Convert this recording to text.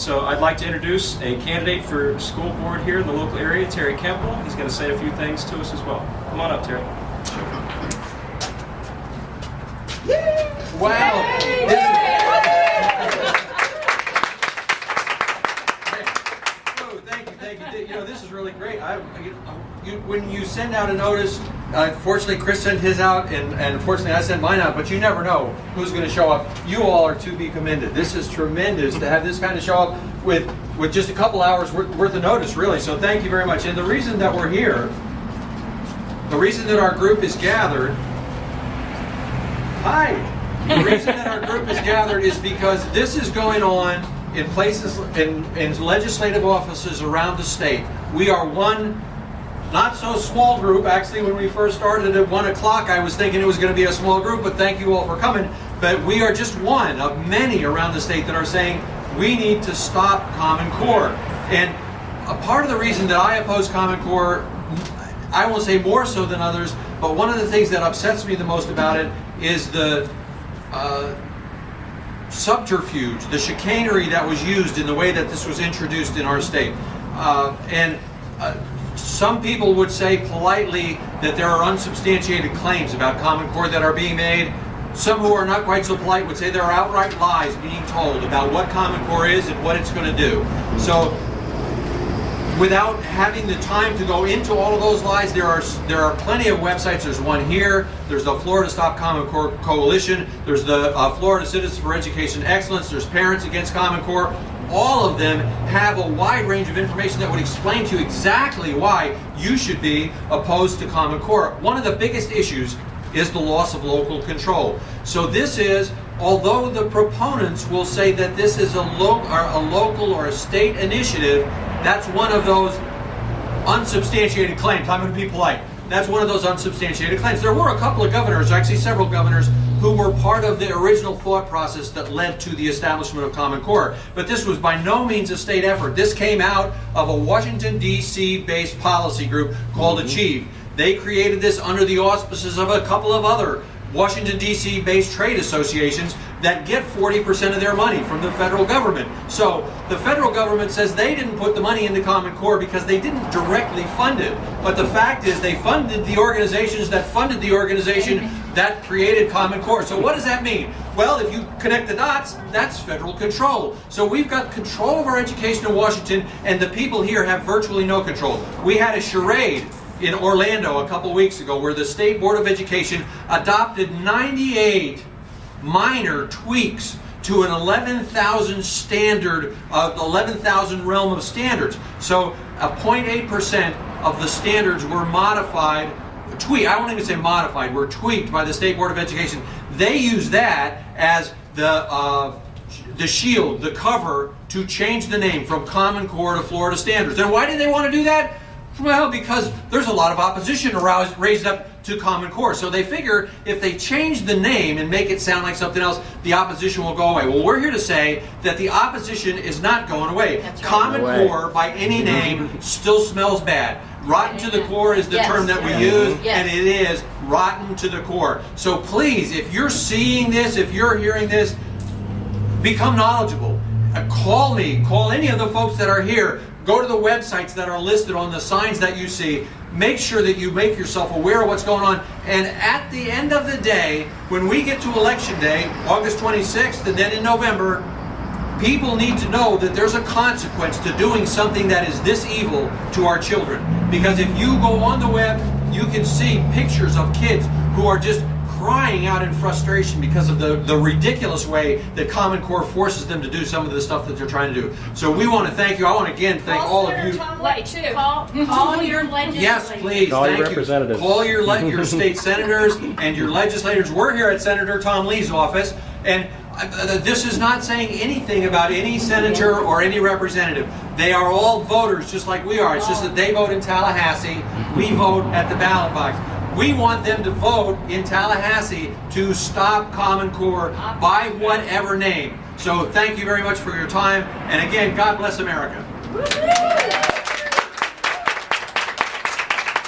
So I'd like to introduce a candidate for school board here in the local area, Terry Kemple. He's going to say a few things to us as well. Come on up, Terry. Wow. Thank you. You know, this is really great. When you send out a notice, fortunately Chris sent his out, and unfortunately I sent mine out, but you never know who's going to show up. You all are to be commended. This is tremendous to have this kind of show up with just a couple hours worth of notice, really. So thank you very much. And the reason that we're here, the reason that our group is gathered, the reason that our group is gathered is because this is going on in places, in legislative offices around the state. We are one not so small group. Actually, when we first started at 1 o'clock, I was thinking it was going to be a small group, but thank you all for coming. But we are just one of many around the state that are saying we need to stop Common Core. And a part of the reason that I oppose Common Core, I won't say more so than others, but one of the things that upsets me the most about it is the subterfuge, the chicanery that was used in the way that this was introduced in our state. Some people would say politely that there are unsubstantiated claims about Common Core that are being made. Some who are not quite so polite would say there are outright lies being told about what Common Core is and what it's going to do. So, without having the time to go into all of those lies, there are plenty of websites. There's one here. There's the Florida Stop Common Core Coalition. There's the Florida Citizens for Education Excellence. There's Parents Against Common Core. All of them have a wide range of information that would explain to you exactly why you should be opposed to Common Core. One of the biggest issues is the loss of local control. So this is, although the proponents will say that this is a local or a state initiative, that's one of those unsubstantiated claims. I'm going to be polite. That's one of those unsubstantiated claims. There were a couple of governors, actually several governors, who were part of the original thought process that led to the establishment of Common Core. But this was by no means a state effort. This came out of a Washington, D.C. based policy group called Achieve. They created this under the auspices of a couple of other Washington, D.C. based trade associations that get 40% of their money from the federal government. So the federal government says they didn't put the money into Common Core because they didn't directly fund it. But the fact is they funded the organizations that funded the organization that created Common Core. So what does that mean? Well, if you connect the dots, that's federal control. So we've got control of our education in Washington, and the people here have virtually no control. We had a charade in Orlando a couple weeks ago where the State Board of Education adopted 98 minor tweaks to an 11,000 standard, 11,000 realm of standards. So 0.8% of the standards were modified, I won't even say modified, were tweaked by the State Board of Education. They use that as the shield, the cover, to change the name from Common Core to Florida Standards. And why did they want to do that? Well, because there's a lot of opposition raised up to Common Core. So they figure if they change the name and make it sound like something else, the opposition will go away. Well, we're here to say that the opposition is not going away. That's right. Common Core, by any name, still smells bad. Rotten to the core is the term that we use, and it is rotten to the core. So please, if you're seeing this, if you're hearing this, become knowledgeable. Call me, call any of the folks that are here. Go to the websites that are listed on the signs that you see. Make sure that you make yourself aware of what's going on. And at the end of the day, when we get to Election Day, August 26th, and then in November, people need to know that there's a consequence to doing something that is this evil to our children. Because if you go on the web, you can see pictures of kids who are just crying out in frustration because of the ridiculous way that Common Core forces them to do some of the stuff that they're trying to do. So we want to thank you. I want to again thank all of you. Call your legislators. Yes, please. Call thank your representatives. You. Call your state senators and your legislators. We're here at Senator Tom Lee's office, and this is not saying anything about any senator or any representative. They are all voters just like we are. It's just that they vote in Tallahassee. We vote at the ballot box. We want them to vote in Tallahassee to stop Common Core by whatever name. So thank you very much for your time. And again, God bless America.